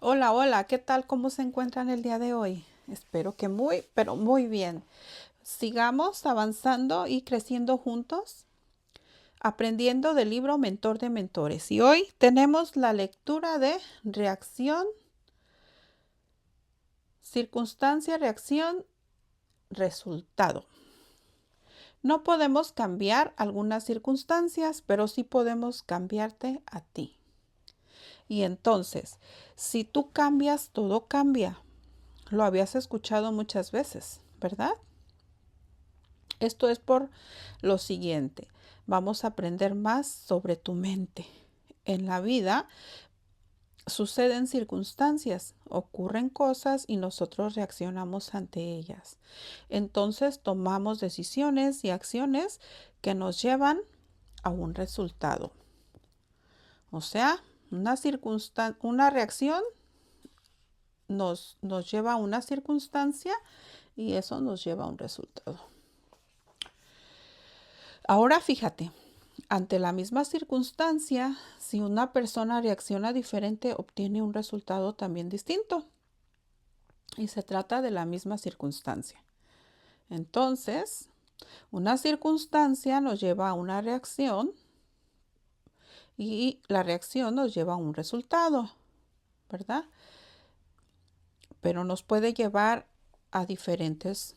Hola, hola, ¿qué tal? ¿Cómo se encuentran el día de hoy? Espero que muy, pero muy bien. Sigamos avanzando y creciendo juntos, aprendiendo del libro Mentor de Mentores. Y hoy tenemos la lectura de reacción, circunstancia, reacción, resultado. No podemos cambiar algunas circunstancias, pero sí podemos cambiarte a ti. Y entonces, si tú cambias, todo cambia. Lo habías escuchado muchas veces, ¿verdad? Esto es por lo siguiente. Vamos a aprender más sobre tu mente. En la vida suceden circunstancias, ocurren cosas y nosotros reaccionamos ante ellas. Entonces tomamos decisiones y acciones que nos llevan a un resultado. O sea, una reacción nos lleva a una circunstancia y eso nos lleva a un resultado. Ahora fíjate, ante la misma circunstancia, si una persona reacciona diferente, obtiene un resultado también distinto. Y se trata de la misma circunstancia. Entonces, una circunstancia nos lleva a una reacción y la reacción nos lleva a un resultado, ¿verdad? Pero nos puede llevar a diferentes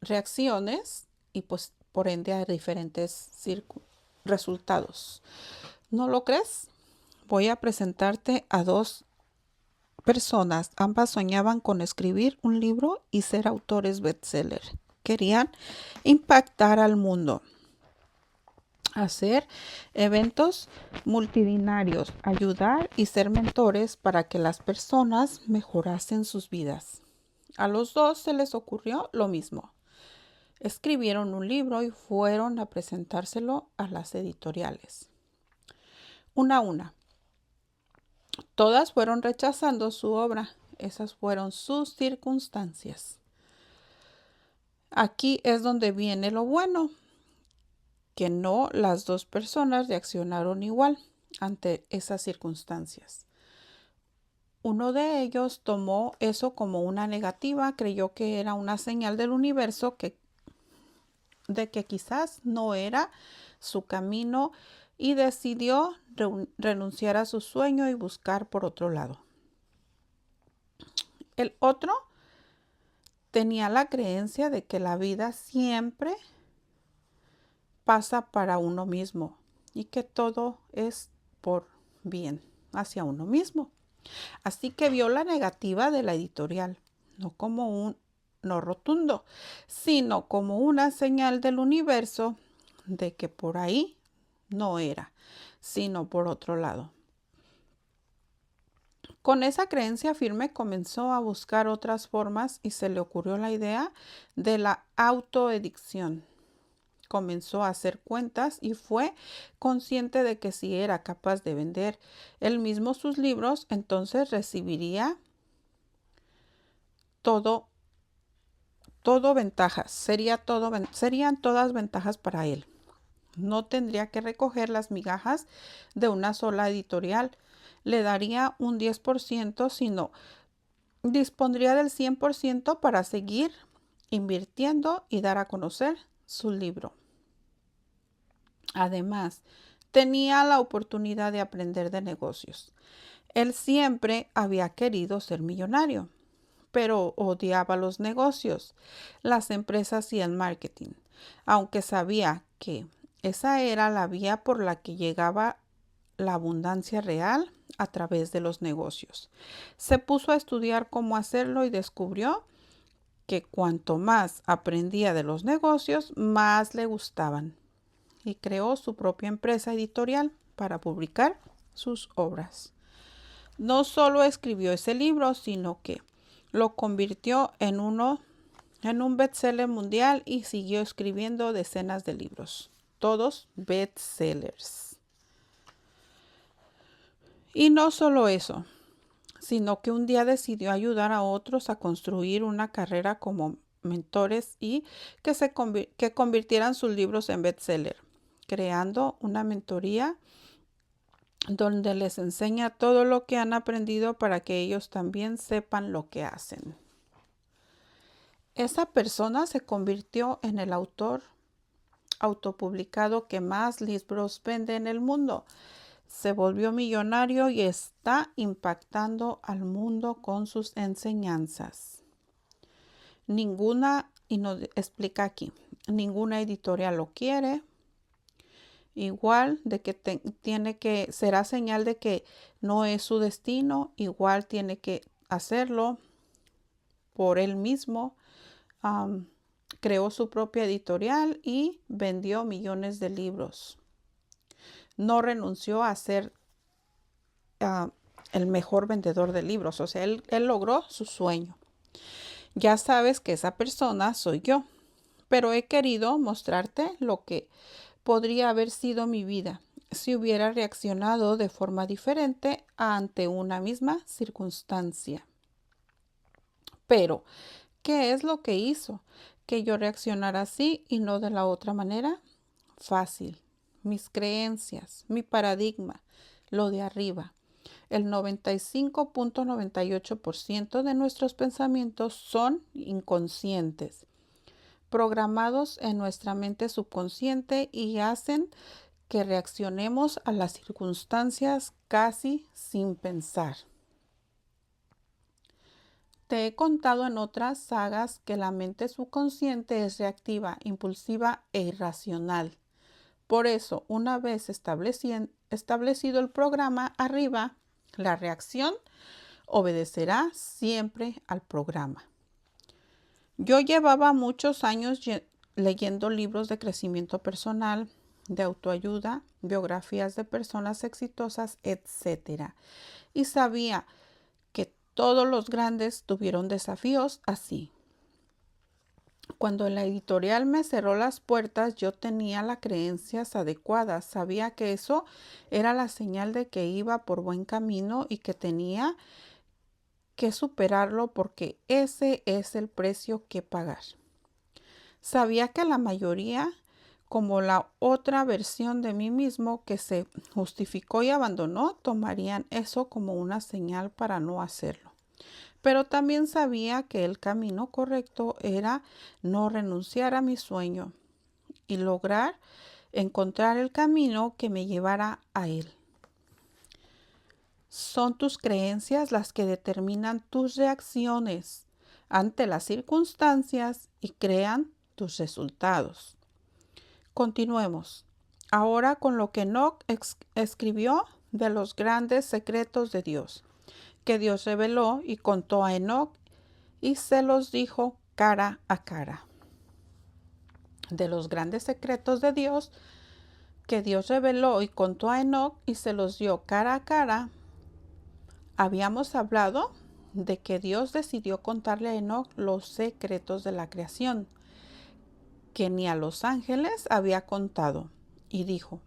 reacciones y pues por ende a diferentes resultados. ¿No lo crees? Voy a presentarte a dos personas. Ambas soñaban con escribir un libro y ser autores bestseller. Querían impactar al mundo, hacer eventos multitudinarios, ayudar y ser mentores para que las personas mejorasen sus vidas. A los dos se les ocurrió lo mismo. Escribieron un libro y fueron a presentárselo a las editoriales. Una a una. Todas fueron rechazando su obra. Esas fueron sus circunstancias. Aquí es donde viene lo bueno, que no las dos personas reaccionaron igual ante esas circunstancias. Uno de ellos tomó eso como una negativa, creyó que era una señal del universo de que quizás no era su camino y decidió renunciar a su sueño y buscar por otro lado. El otro tenía la creencia de que la vida siempre pasa para uno mismo y que todo es por bien hacia uno mismo. Así que vio la negativa de la editorial, no como un no rotundo, sino como una señal del universo de que por ahí no era, sino por otro lado. Con esa creencia firme comenzó a buscar otras formas y se le ocurrió la idea de la autoedición. Comenzó a hacer cuentas y fue consciente de que si era capaz de vender él mismo sus libros, entonces recibiría todo ventajas, serían todas ventajas para él. No tendría que recoger las migajas de una sola editorial, le daría un 10%, sino dispondría del 100% para seguir invirtiendo y dar a conocer su libro. Además, tenía la oportunidad de aprender de negocios. Él siempre había querido ser millonario, pero odiaba los negocios, las empresas y el marketing, aunque sabía que esa era la vía por la que llegaba la abundancia real a través de los negocios. Se puso a estudiar cómo hacerlo y descubrió que cuanto más aprendía de los negocios, más le gustaban. Y creó su propia empresa editorial para publicar sus obras. No solo escribió ese libro, sino que lo convirtió en un bestseller mundial y siguió escribiendo decenas de libros, todos bestsellers. Y no solo eso, sino que un día decidió ayudar a otros a construir una carrera como mentores y que convirtieran sus libros en bestseller, creando una mentoría donde les enseña todo lo que han aprendido para que ellos también sepan lo que hacen. Esa persona se convirtió en el autor autopublicado que más libros vende en el mundo. Se volvió millonario y está impactando al mundo con sus enseñanzas. Y nos explica aquí, ninguna editorial lo quiere. Igual de que será señal de que no es su destino, igual tiene que hacerlo por él mismo. Creó su propia editorial y vendió millones de libros. No renunció a ser el mejor vendedor de libros. O sea, él logró su sueño. Ya sabes que esa persona soy yo, pero he querido mostrarte lo que podría haber sido mi vida si hubiera reaccionado de forma diferente ante una misma circunstancia. Pero, ¿qué es lo que hizo que yo reaccionara así y no de la otra manera? Fácil. Mis creencias, mi paradigma, lo de arriba. El 95.98% de nuestros pensamientos son inconscientes, programados en nuestra mente subconsciente y hacen que reaccionemos a las circunstancias casi sin pensar. Te he contado en otras sagas que la mente subconsciente es reactiva, impulsiva e irracional. Por eso, una vez establecido el programa arriba, la reacción obedecerá siempre al programa. Yo llevaba muchos años leyendo libros de crecimiento personal, de autoayuda, biografías de personas exitosas, etc. Y sabía que todos los grandes tuvieron desafíos así. Cuando la editorial me cerró las puertas, yo tenía las creencias adecuadas. Sabía que eso era la señal de que iba por buen camino y que tenía que superarlo porque ese es el precio que pagar. Sabía que la mayoría, como la otra versión de mí mismo que se justificó y abandonó, tomarían eso como una señal para no hacerlo. Pero también sabía que el camino correcto era no renunciar a mi sueño y lograr encontrar el camino que me llevara a él. Son tus creencias las que determinan tus reacciones ante las circunstancias y crean tus resultados. Continuemos. Ahora con lo que Enoc escribió de los grandes secretos de Dios, que Dios reveló y contó a Enoc y se los dijo cara a cara. De los grandes secretos de Dios que Dios reveló y contó a Enoc y se los dio cara a cara, habíamos hablado de que Dios decidió contarle a Enoc los secretos de la creación, que ni a los ángeles había contado, y dijo: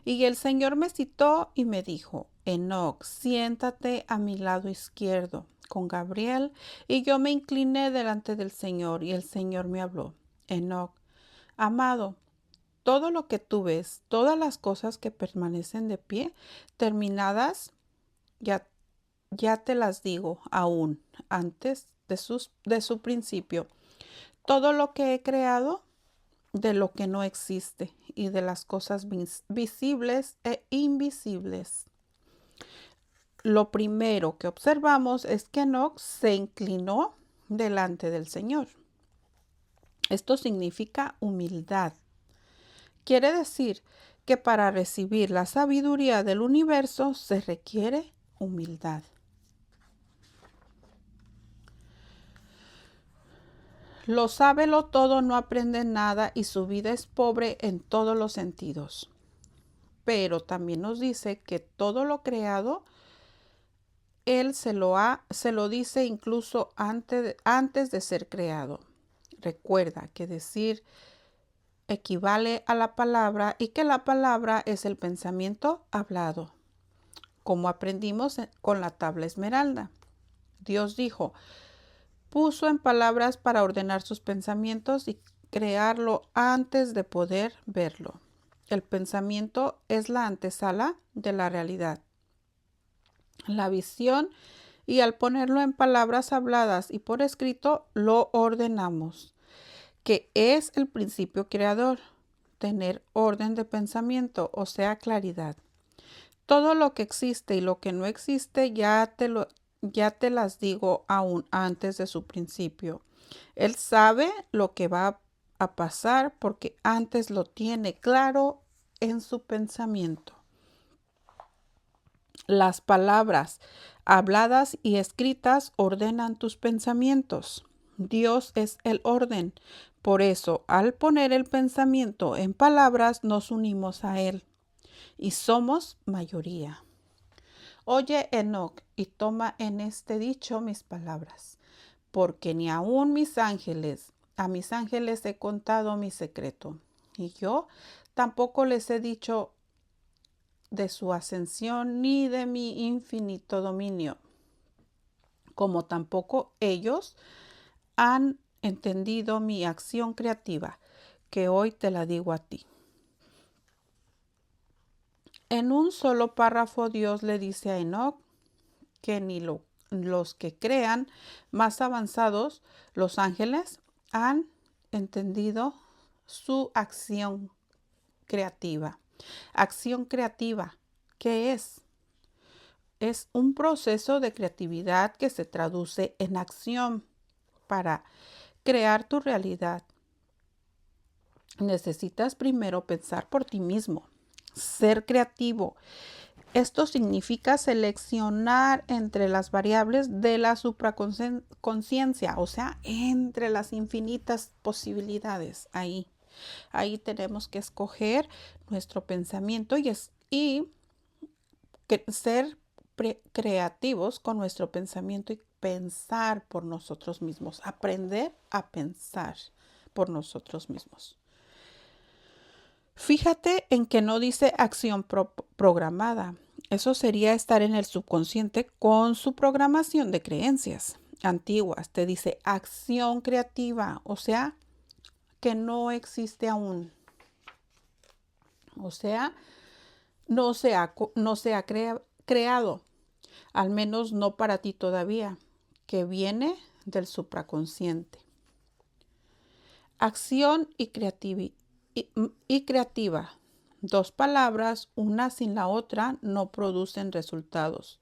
y el Señor me citó y me dijo: Enoc, siéntate a mi lado izquierdo con Gabriel. Y yo me incliné delante del Señor y el Señor me habló: Enoc, amado, todo lo que tú ves, todas las cosas que permanecen de pie, terminadas, ya te las digo aún antes de su principio. Todo lo que he creado, de lo que no existe y de las cosas visibles e invisibles. Lo primero que observamos es que Enoc se inclinó delante del Señor. Esto significa humildad. Quiere decir que para recibir la sabiduría del universo se requiere humildad. Lo sábelo todo no aprende nada y su vida es pobre en todos los sentidos. Pero también nos dice que todo lo creado, Él se lo dice incluso antes de ser creado. Recuerda que decir equivale a la palabra y que la palabra es el pensamiento hablado, como aprendimos con la tabla esmeralda. Dios dijo, puso en palabras para ordenar sus pensamientos y crearlo antes de poder verlo. El pensamiento es la antesala de la realidad, la visión, y al ponerlo en palabras habladas y por escrito, lo ordenamos, que es el principio creador, tener orden de pensamiento, o sea, claridad. Todo lo que existe y lo que no existe ya te las digo aún antes de su principio. Él sabe lo que va a pasar porque antes lo tiene claro en su pensamiento. Las palabras habladas y escritas ordenan tus pensamientos. Dios es el orden. Por eso, al poner el pensamiento en palabras, nos unimos a Él y somos mayoría. Oye, Enoc, y toma en este dicho mis palabras, porque ni aun a mis ángeles he contado mi secreto, y yo tampoco les he dicho de su ascensión ni de mi infinito dominio, como tampoco ellos han entendido mi acción creativa, que hoy te la digo a ti. En un solo párrafo Dios le dice a Enoc que ni los que crean más avanzados, los ángeles, han entendido su acción creativa. Acción creativa, ¿qué es? Es un proceso de creatividad que se traduce en acción para crear tu realidad. Necesitas primero pensar por ti mismo, ser creativo. Esto significa seleccionar entre las variables de la supraconciencia, o sea, entre las infinitas posibilidades. Ahí tenemos que escoger nuestro pensamiento y ser creativos con nuestro pensamiento y pensar por nosotros mismos, aprender a pensar por nosotros mismos. Fíjate en que no dice acción programada. Eso sería estar en el subconsciente con su programación de creencias antiguas. Te dice acción creativa, o sea, que no existe aún. O sea, no se ha creado, al menos no para ti todavía, que viene del supraconsciente. Acción y creativa. Dos palabras, una sin la otra, no producen resultados.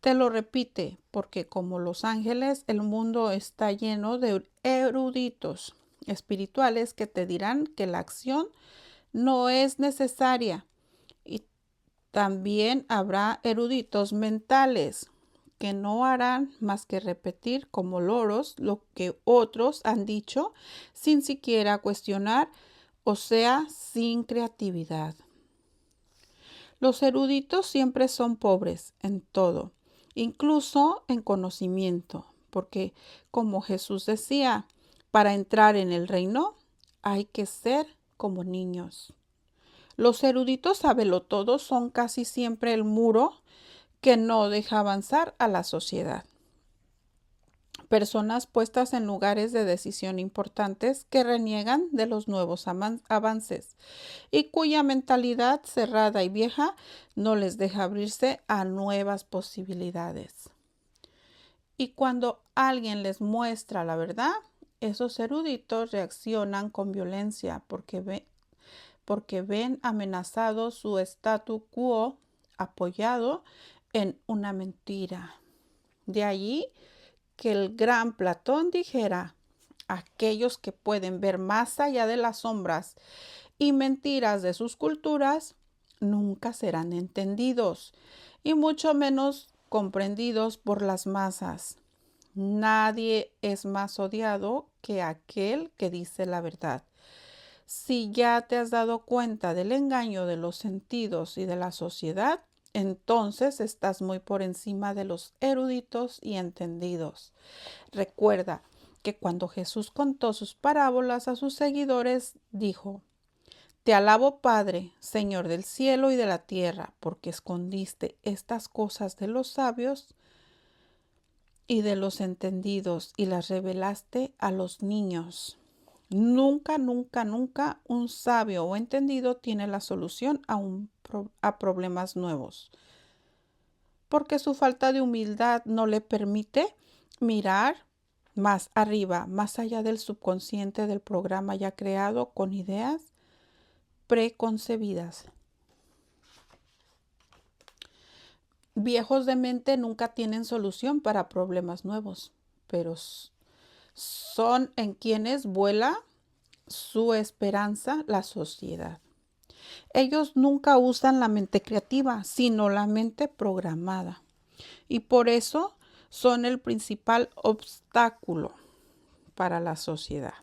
Te lo repite, porque como los ángeles, el mundo está lleno de eruditos espirituales que te dirán que la acción no es necesaria. Y también habrá eruditos mentales que no harán más que repetir como loros lo que otros han dicho sin siquiera cuestionar, o sea, sin creatividad. Los eruditos siempre son pobres en todo, incluso en conocimiento, porque como Jesús decía, para entrar en el reino hay que ser como niños. Los eruditos sabelotodos son casi siempre el muro que no deja avanzar a la sociedad. Personas puestas en lugares de decisión importantes que reniegan de los nuevos avances y cuya mentalidad cerrada y vieja no les deja abrirse a nuevas posibilidades. Y cuando alguien les muestra la verdad, esos eruditos reaccionan con violencia porque ven amenazado su statu quo apoyado en una mentira. De allí que el gran Platón dijera: aquellos que pueden ver más allá de las sombras y mentiras de sus culturas nunca serán entendidos y mucho menos comprendidos por las masas. Nadie es más odiado que aquel que dice la verdad. Si ya te has dado cuenta del engaño de los sentidos y de la sociedad, entonces estás muy por encima de los eruditos y entendidos. Recuerda que cuando Jesús contó sus parábolas a sus seguidores, dijo: te alabo, Padre, Señor del cielo y de la tierra, porque escondiste estas cosas de los sabios y de los entendidos y las revelaste a los niños. Nunca, nunca, nunca un sabio o entendido tiene la solución a problemas nuevos, porque su falta de humildad no le permite mirar más arriba, más allá del subconsciente del programa ya creado con ideas preconcebidas. Viejos de mente nunca tienen solución para problemas nuevos, pero son en quienes vuela su esperanza la sociedad. Ellos nunca usan la mente creativa, sino la mente programada. Y por eso son el principal obstáculo para la sociedad.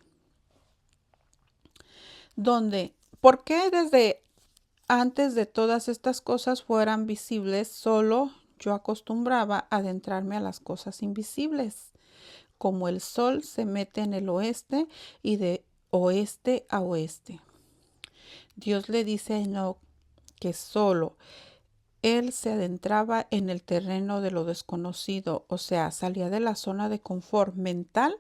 ¿Por qué desde antes de todas estas cosas fueran visibles, solo yo acostumbraba a adentrarme a las cosas invisibles? Como el sol se mete en el oeste y de oeste a oeste. Dios le dice a Enoc que solo él se adentraba en el terreno de lo desconocido, o sea, salía de la zona de confort mental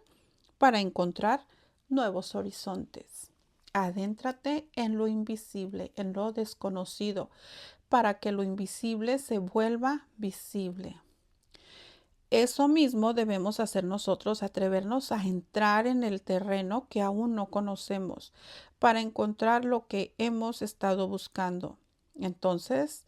para encontrar nuevos horizontes. Adéntrate en lo invisible, en lo desconocido, para que lo invisible se vuelva visible. Eso mismo debemos hacer nosotros, atrevernos a entrar en el terreno que aún no conocemos para encontrar lo que hemos estado buscando. Entonces,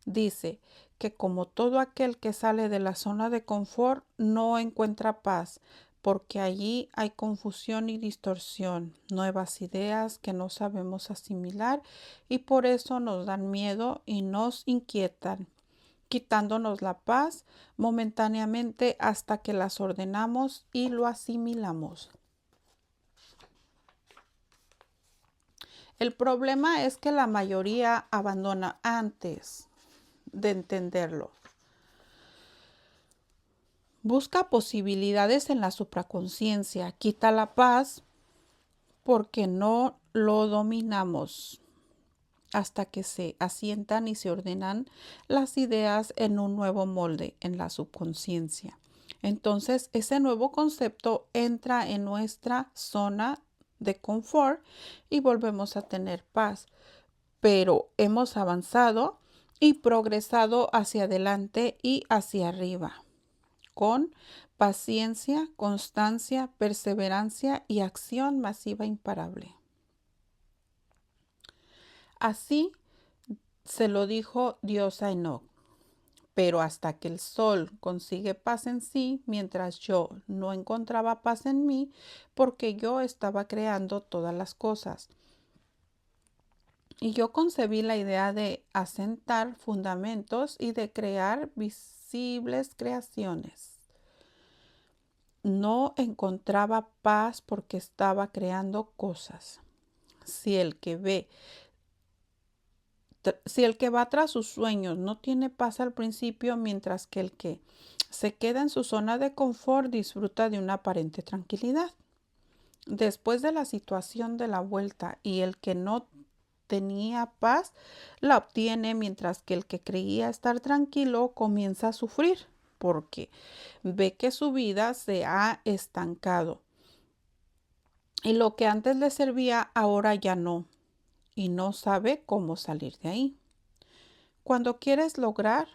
dice que como todo aquel que sale de la zona de confort no encuentra paz, porque allí hay confusión y distorsión, nuevas ideas que no sabemos asimilar y por eso nos dan miedo y nos inquietan, quitándonos la paz momentáneamente hasta que las ordenamos y lo asimilamos. El problema es que la mayoría abandona antes de entenderlo. Busca posibilidades en la supraconsciencia, quita la paz porque no lo dominamos hasta que se asientan y se ordenan las ideas en un nuevo molde en la subconsciencia. Entonces, ese nuevo concepto entra en nuestra zona de confort y volvemos a tener paz. Pero hemos avanzado y progresado hacia adelante y hacia arriba, con paciencia, constancia, perseverancia y acción masiva imparable. Así se lo dijo Dios a Enoc. Pero hasta que el sol consigue paz en sí, mientras yo no encontraba paz en mí, porque yo estaba creando todas las cosas. Y yo concebí la idea de asentar fundamentos y de crear visibles creaciones. No encontraba paz porque estaba creando cosas. Si el que va tras sus sueños no tiene paz al principio, mientras que el que se queda en su zona de confort disfruta de una aparente tranquilidad. Después de la situación de la vuelta y el que no tenía paz la obtiene, mientras que el que creía estar tranquilo comienza a sufrir porque ve que su vida se ha estancado y lo que antes le servía ahora ya no, y no sabe cómo salir de ahí. Cuando quieres lograr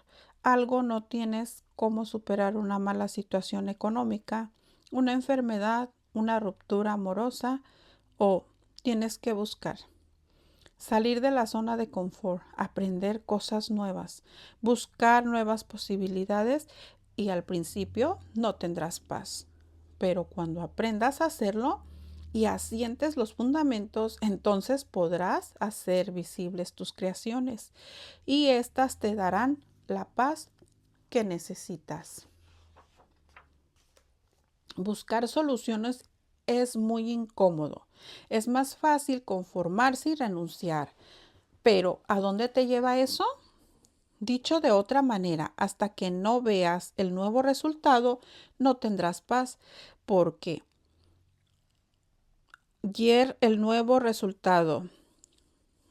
algo, no tienes cómo superar una mala situación económica, una enfermedad, una ruptura amorosa, o tienes que buscar salir de la zona de confort, aprender cosas nuevas, buscar nuevas posibilidades, y al principio no tendrás paz. Pero cuando aprendas a hacerlo y asientes los fundamentos, entonces podrás hacer visibles tus creaciones y éstas te darán la paz que necesitas. Buscar soluciones es muy incómodo. Es más fácil conformarse y renunciar. Pero ¿a dónde te lleva eso? Dicho de otra manera, hasta que no veas el nuevo resultado, no tendrás paz, porque el nuevo resultado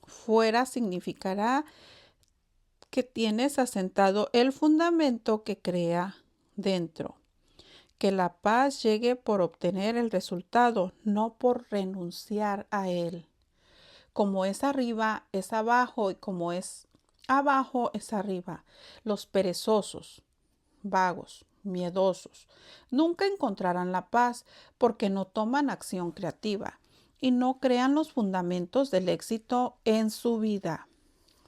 fuera significará que tienes asentado el fundamento que crea dentro, Que la paz llegue por obtener el resultado, no por renunciar a él. Como es arriba, es abajo, y como es abajo, es arriba. Los perezosos, vagos, miedosos, nunca encontrarán la paz porque no toman acción creativa y no crean los fundamentos del éxito en su vida.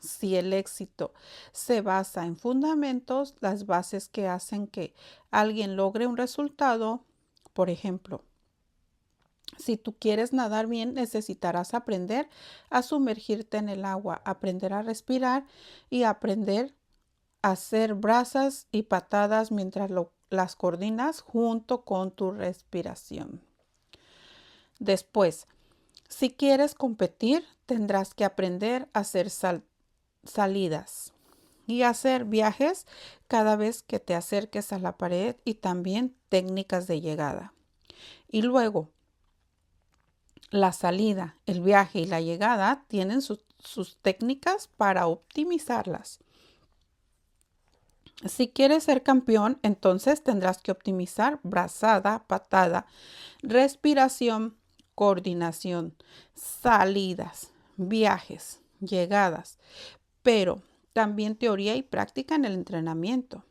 Si el éxito se basa en fundamentos, las bases que hacen que alguien logre un resultado, por ejemplo, si tú quieres nadar bien, necesitarás aprender a sumergirte en el agua, aprender a respirar y aprender a hacer brazas y patadas mientras las coordinas junto con tu respiración. Después, si quieres competir, tendrás que aprender a hacer salidas y hacer viajes cada vez que te acerques a la pared y también técnicas de llegada. Y luego, la salida, el viaje y la llegada tienen sus técnicas para optimizarlas. Si quieres ser campeón, entonces tendrás que optimizar brazada, patada, respiración, coordinación, salidas, viajes, llegadas, pero también teoría y práctica en el entrenamiento.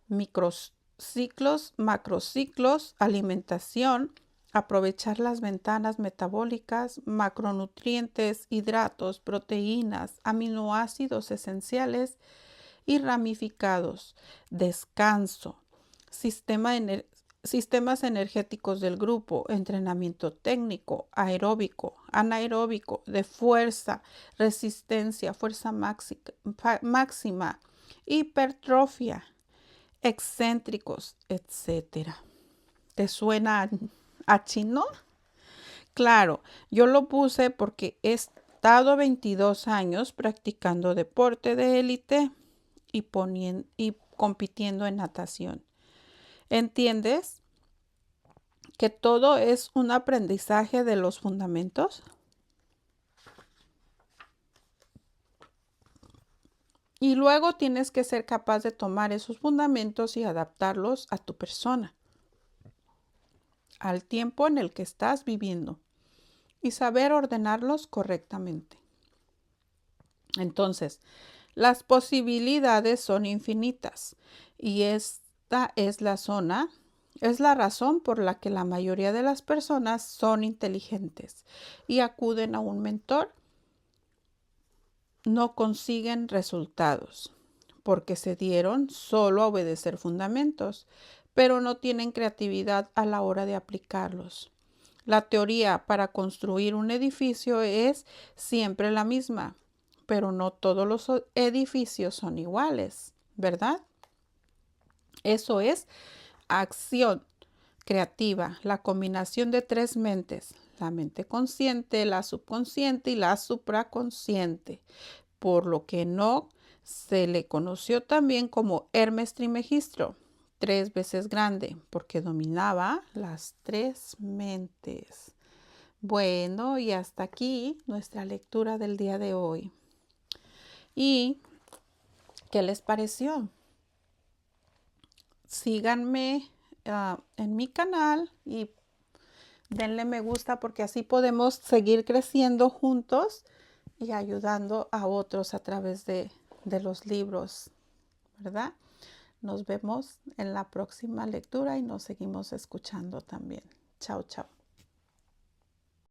Microciclos, macrociclos, alimentación, aprovechar las ventanas metabólicas, macronutrientes, hidratos, proteínas, aminoácidos esenciales y ramificados, descanso, sistemas energéticos del grupo, entrenamiento técnico, aeróbico, anaeróbico, de fuerza, resistencia, fuerza máxima, hipertrofia, excéntricos, etc. ¿Te suena a chino? Claro, yo lo puse porque he estado 22 años practicando deporte de élite y compitiendo en natación. ¿Entiendes que todo es un aprendizaje de los fundamentos? Y luego tienes que ser capaz de tomar esos fundamentos y adaptarlos a tu persona, al tiempo en el que estás viviendo y saber ordenarlos correctamente. Entonces, las posibilidades son infinitas y esta es la razón por la que la mayoría de las personas son inteligentes y acuden a un mentor. No consiguen resultados porque se dieron solo a obedecer fundamentos, pero no tienen creatividad a la hora de aplicarlos. La teoría para construir un edificio es siempre la misma, pero no todos los edificios son iguales, ¿verdad? Eso es acción creativa, la combinación de tres mentes, la mente consciente, la subconsciente y la supraconsciente, por lo que no se le conoció también como Hermes Trismegisto, 3 veces grande, porque dominaba las tres mentes. Bueno, y hasta aquí nuestra lectura del día de hoy. ¿Y qué les pareció? Síganme en mi canal y denle me gusta porque así podemos seguir creciendo juntos y ayudando a otros a través de los libros, ¿verdad? Nos vemos en la próxima lectura y nos seguimos escuchando también. Chao, chao.